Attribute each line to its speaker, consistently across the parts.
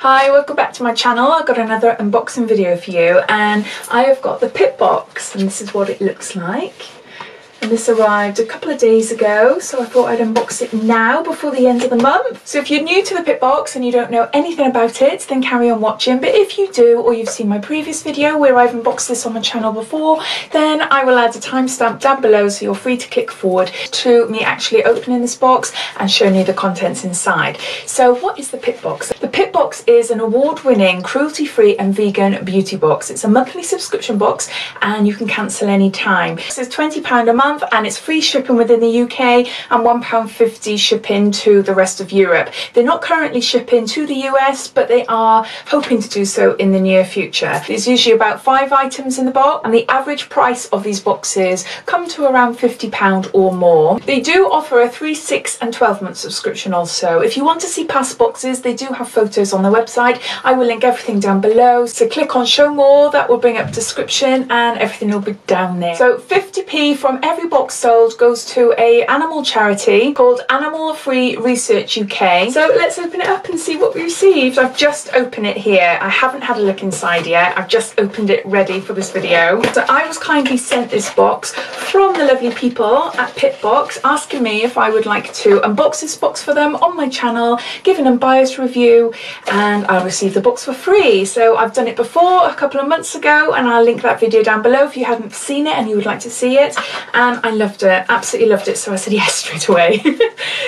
Speaker 1: Hi, welcome back to my channel. I've got another unboxing video for you, and I have got the Pip Box, and this is what it looks like. And this arrived a couple of days ago, so I thought I'd unbox it now before the end of the month. So if you're new to the Pip Box and you don't know anything about it, then carry on watching. But if you do, or you've seen my previous video where I've unboxed this on my channel before, then I will add a timestamp down below, so you're free to click forward to me actually opening this box and showing you the contents inside. So what is the Pip Box? The Pip Box is an award-winning, cruelty-free and vegan beauty box. It's a monthly subscription box and you can cancel any time. This is £20 a month, and it's free shipping within the UK and £1.50 shipping to the rest of Europe. They're not currently shipping to the US, but they are hoping to do so in the near future. There's usually about 5 items in the box, and the average price of these boxes come to around £50 or more. They do offer a 3, 6 and 12-month subscription also. If you want to see past boxes, they do have photos on their website. I will link everything down below, so click on show more, that will bring up description and everything will be down there. So 50p from every box sold goes to a animal charity called Animal Free Research UK. So let's open it up and see what we received. I've just opened it here. I haven't had a look inside yet. I've just opened it ready for this video. So I was kindly sent this box from the lovely people at Pip Box, asking me if I would like to unbox this box for them on my channel, give an unbiased review, and I'll receive the box for free. So I've done it before a couple of months ago, and I'll link that video down below if you hadn't seen it and you would like to see it. And I loved it, absolutely loved it, so I said yes straight away.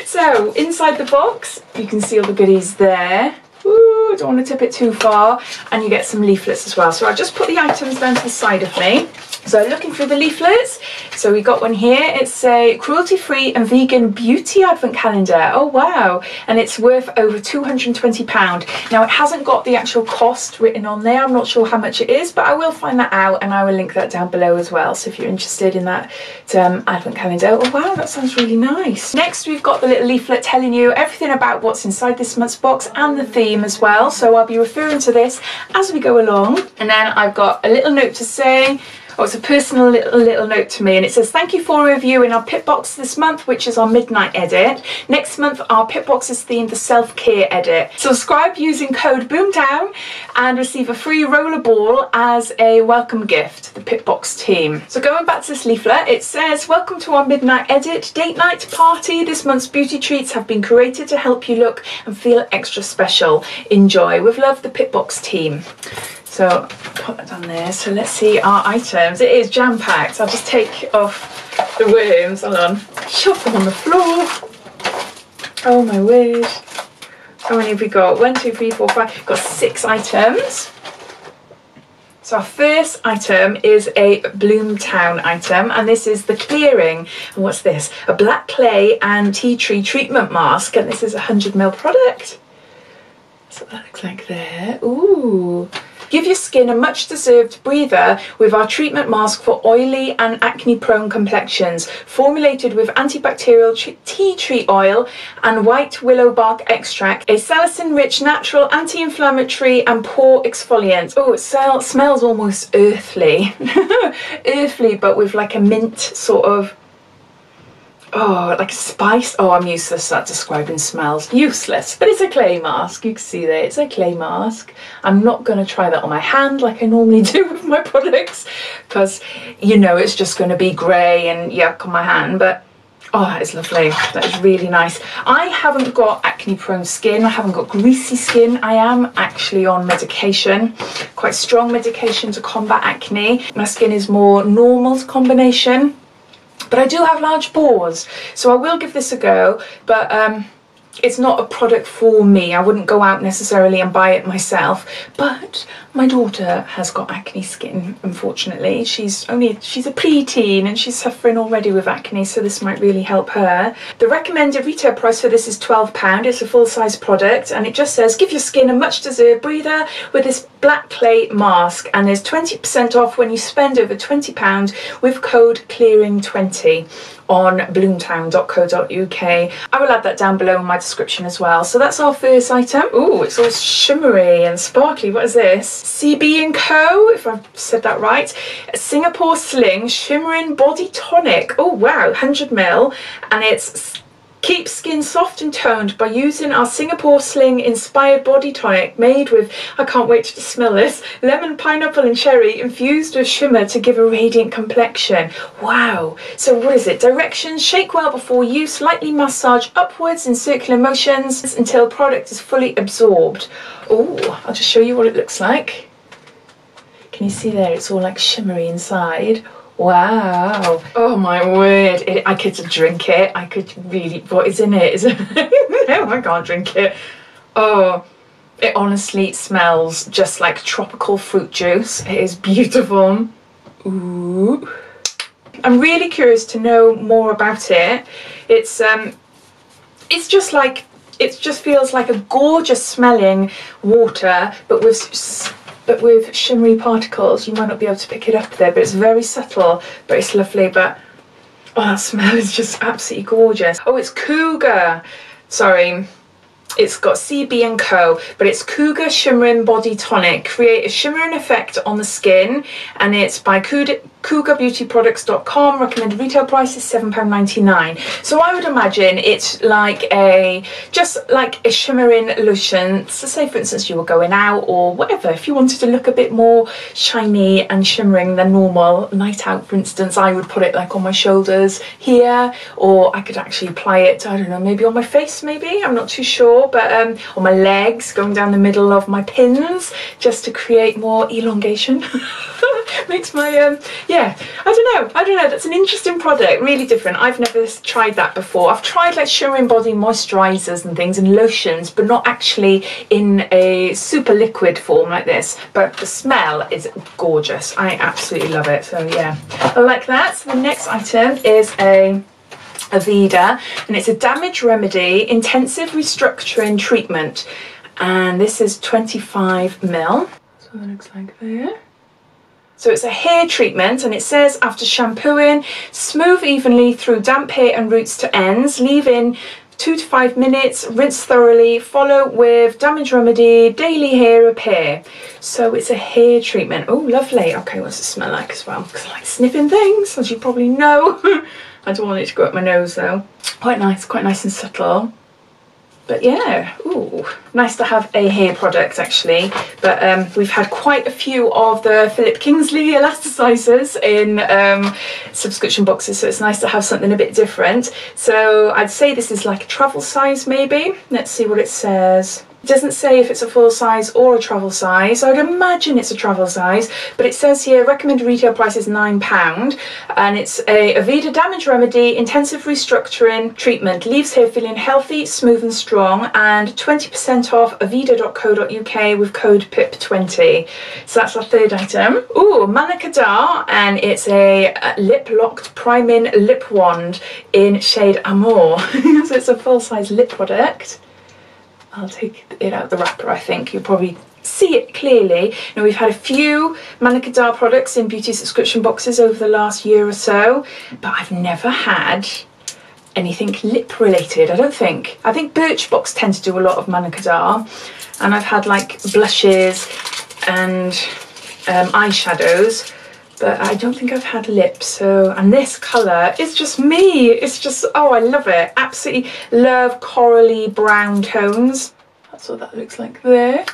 Speaker 1: So inside the box you can see all the goodies there. Ooh, don't want to tip it too far, and you get some leaflets as well. So I'll just put the items down to the side of me. So looking through the leaflets, so we got one here. It's a cruelty-free and vegan beauty advent calendar. Oh wow, and it's worth over £220. Now it hasn't got the actual cost written on there. I'm not sure how much it is, but I will find that out and I will link that down below as well. So if you're interested in that advent calendar. Oh wow, that sounds really nice. Next we've got the little leaflet telling you everything about what's inside this month's box and the theme as well. So I'll be referring to this as we go along. And then I've got a little note to say. Oh, it's a personal little note to me, and it says, thank you for reviewing our Pip Box this month, which is our midnight edit. Next month our Pip Box is themed the self-care edit. Subscribe using code Bloomtown and receive a free roller ball as a welcome gift, the Pip Box team. So going back to this leaflet, it says, welcome to our midnight edit date night party. This month's beauty treats have been created to help you look and feel extra special. Enjoy. With love, the Pip Box team. So put that down there. So let's see our items. It is jam-packed. I'll just take off the worms. Hold on. Shove them on the floor. Oh my word. How many have we got? 1, 2, 3, 4, 5. We've got 6 items. So our first item is a Bloomtown item, and this is the Clearing. And what's this? A black clay and tea tree treatment mask, and this is a 100ml product. That's what that looks like there. Ooh. Give your skin a much-deserved breather with our treatment mask for oily and acne-prone complexions. Formulated with antibacterial tea tree oil and white willow bark extract, a salicin-rich natural anti-inflammatory and pore exfoliant. Oh, it smells almost earthly. Earthly, but with like a mint sort of, oh, like a spice. Oh, I'm useless at describing smells. Useless. But it's a clay mask. You can see there, it's a clay mask. I'm not going to try that on my hand like I normally do with my products, because, you know, it's just going to be grey and yuck on my hand. But, oh, that is lovely. That is really nice. I haven't got acne-prone skin. I haven't got greasy skin. I am actually on medication, quite strong medication to combat acne. My skin is more normal to combination. But I do have large pores, so I will give this a go, but it's not a product for me. I wouldn't go out necessarily and buy it myself, but my daughter has got acne skin, unfortunately. She's a preteen and she's suffering already with acne, so this might really help her. The recommended retail price for this is £12. It's a full-size product, and it just says, give your skin a much-deserved breather with this black clay mask, and there's 20% off when you spend over £20 with code CLEARING20 on bloomtown.co.uk. I will add that down below in my description as well. So that's our first item. Oh, it's all shimmery and sparkly. What is this? CB & Co, if I've said that right. Singapore Sling Shimmering Body Tonic. Oh wow, 100ml, and it's Keep skin soft and toned by using our Singapore Sling inspired body tonic made with, I can't wait to smell this, lemon, pineapple and cherry infused with shimmer to give a radiant complexion. Wow. So what is it? Directions: shake well before use, lightly massage upwards in circular motions until product is fully absorbed. Oh, I'll just show you what it looks like. Can you see there? It's all like shimmery inside. Wow. Oh my word. I could drink it. I could really... What is in it? Is it... No, I can't drink it. Oh, it honestly smells just like tropical fruit juice. It is beautiful. Ooh. I'm really curious to know more about it. It's just like... It just feels like a gorgeous smelling water, but with shimmery particles. You might not be able to pick it up there, but it's very subtle, but it's lovely. But oh, that smell is just absolutely gorgeous. Oh, it's Cougar. Sorry, it's got CB and Co, but it's Cougar Shimmering Body Tonic. Create a shimmering effect on the skin, and it's by CougarBeautyProducts.com. Recommended retail price is £7.99. So I would imagine it's like just like a shimmering lotion. So say for instance you were going out or whatever, if you wanted to look a bit more shiny and shimmering than normal, night out for instance, I would put it like on my shoulders here, or I could actually apply it, I don't know, maybe on my face maybe, I'm not too sure, but on my legs, going down the middle of my pins, just to create more elongation. Makes my yeah, I don't know, that's an interesting product, really different. I've never tried that before. I've tried like shimmering body moisturizers and things and lotions, but not actually in a super liquid form like this. But the smell is gorgeous. I absolutely love it. So yeah, I like that. So the next item is a Aveda, and it's a damage remedy intensive restructuring treatment, and this is 25ml. So it looks like there. So it's a hair treatment, and it says after shampooing, smooth evenly through damp hair and roots to ends, leave in 2 to 5 minutes, rinse thoroughly, follow with damage remedy, daily hair repair. So it's a hair treatment. Oh, lovely. Okay, what's it smell like as well? Because I like sniffing things, as you probably know. I don't want it to go up my nose though. Quite nice and subtle. But yeah, ooh, nice to have a hair product actually. But we've had quite a few of the Philip Kingsley elasticizers in subscription boxes, so it's nice to have something a bit different. So I'd say this is like a travel size maybe. Let's see what it says. It doesn't say if it's a full size or a travel size. I would imagine it's a travel size, but it says here recommended retail price is £9, and it's a Aveda damage remedy intensive restructuring treatment, leaves hair feeling healthy, smooth and strong, and 20% off aveda.co.uk with code PIP20. So that's our third item. Ooh, Kadar, and it's a lip locked priming lip wand in shade Amour. So it's a full size lip product. I'll take it out the wrapper, I think. You'll probably see it clearly. Now, we've had a few Kadar products in beauty subscription boxes over the last year or so, but I've never had anything lip related, I don't think. I think Birchbox tend to do a lot of Kadar, and I've had like blushes and eyeshadows, but I don't think I've had lips. So, and this colour is just me. It's just, oh, I love it. Absolutely love corally brown tones. That's what that looks like there.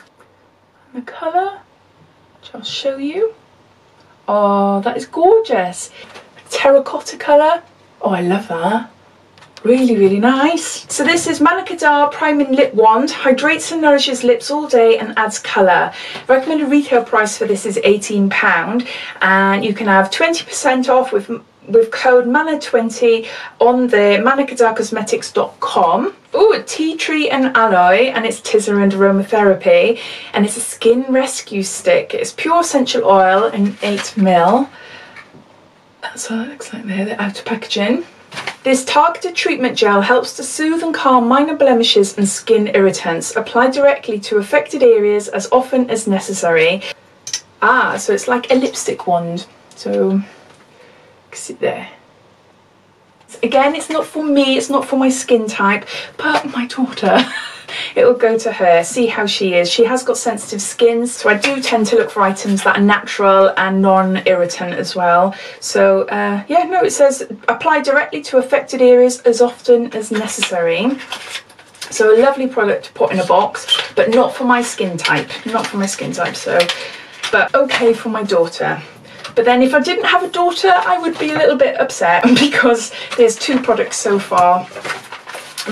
Speaker 1: And the colour, which I'll show you. Oh, that is gorgeous. Terracotta colour. Oh, I love that. Really, really nice. So this is Kadar Priming Lip Wand. Hydrates and nourishes lips all day and adds colour. Recommended retail price for this is £18, and you can have 20% off with code MANA20 on the manakadarcosmetics.com. Oh, tea tree and aloe, and it's Tisserand aromatherapy, and it's a skin rescue stick. It's pure essential oil in 8ml. That's what it looks like there, the outer packaging. This targeted treatment gel helps to soothe and calm minor blemishes and skin irritants. Apply directly to affected areas as often as necessary. Ah, so it's like a lipstick wand. So, you can see there. Again, it's not for me, it's not for my skin type, but my daughter it will go to her. See how she is. She has got sensitive skin, so I do tend to look for items that are natural and non-irritant as well. So yeah, no, it says apply directly to affected areas as often as necessary. So a lovely product to put in a box, but not for my skin type. Not for my skin type, so, but okay for my daughter. But then if I didn't have a daughter, I would be a little bit upset because there's 2 products so far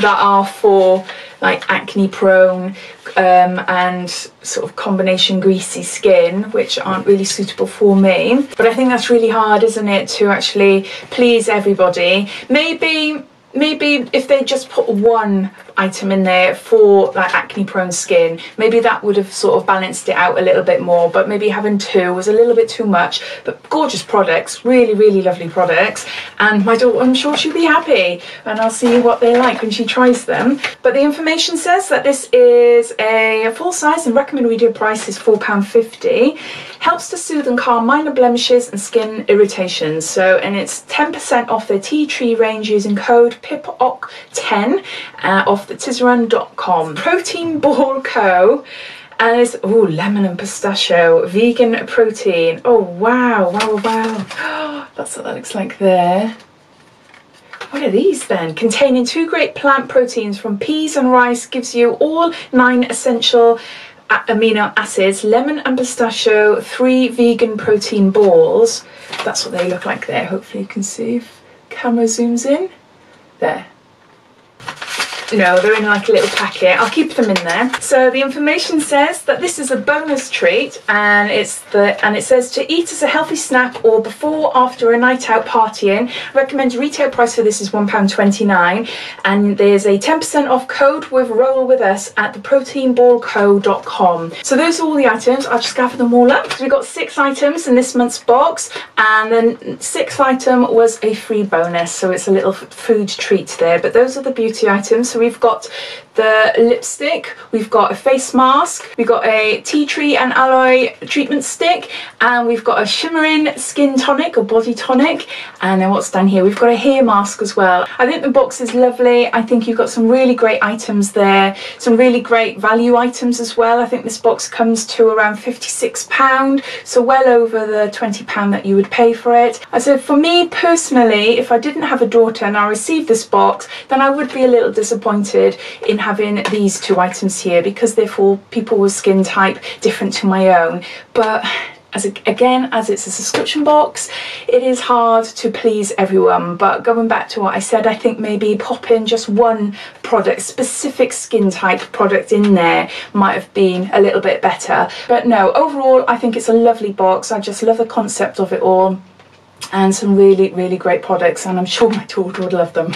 Speaker 1: that are for like acne prone and sort of combination greasy skin, which aren't really suitable for me. But I think that's really hard, isn't it, to actually please everybody. Maybe if they just put 1 item in there for like acne prone skin, maybe that would have sort of balanced it out a little bit more, but maybe having 2 was a little bit too much. But gorgeous products, really lovely products, and my daughter, I'm sure she'll be happy, and I'll see what they like when she tries them. But the information says that this is a full size and recommended retail price is £4.50. Helps to soothe and calm minor blemishes and skin irritations. So, and it's 10% off their tea tree range using code PIPBOX10 off the Tisserand.com. Protein Ball Co. And it's, oh, lemon and pistachio, vegan protein. Oh, wow. That's what that looks like there. What are these then? Containing 2 great plant proteins from peas and rice, gives you all 9 essential amino acids, lemon and pistachio, 3 vegan protein balls. That's what they look like there. Hopefully you can see if camera zooms in. There. No, they're in like a little packet. I'll keep them in there. So the information says that this is a bonus treat, and it says to eat as a healthy snack or before after a night out partying. Recommended retail price for this is £1.29, and there's a 10% off code with roll with us at theproteinballco.com. So those are all the items. I'll just gather them all up. So we've got 6 items in this month's box, and then 6th item was a free bonus, so it's a little food treat there. But those are the beauty items. So we've got the lipstick, we've got a face mask, we've got a tea tree and aloe treatment stick, and we've got a shimmering skin tonic or body tonic, and then what's down here, we've got a hair mask as well. I think the box is lovely. I think you've got some really great items there, some really great value items as well. I think this box comes to around £56, so well over the £20 that you would pay for it. I said for me personally, if I didn't have a daughter and I received this box, then I would be a little disappointed in having these 2 items here, because they're for people with skin type different to my own. But again, as it's a subscription box, it is hard to please everyone. But going back to what I said, I think maybe pop in just 1 product, specific skin type product in there might have been a little bit better. But no, overall I think it's a lovely box. I just love the concept of it all, and some really great products, and I'm sure my daughter would love them.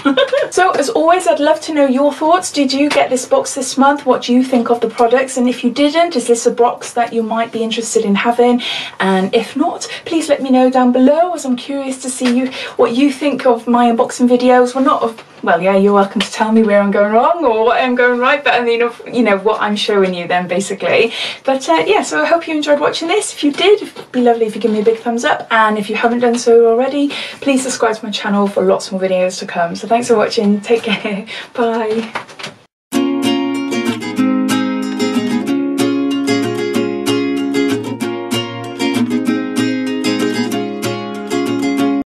Speaker 1: So as always, I'd love to know your thoughts. Did you get this box this month? What do you think of the products? And if you didn't, is this a box that you might be interested in having? And if not, please let me know down below, as I'm curious to see what you think of my unboxing videos. Well, yeah, you're welcome to tell me where I'm going wrong or what I'm going right, but I mean, you know, what I'm showing you then, basically. But yeah, so I hope you enjoyed watching this. If you did, it'd be lovely if you give me a big thumbs up, and if you haven't done so already, please subscribe to my channel for lots more videos to come. So thanks for watching, take care, bye.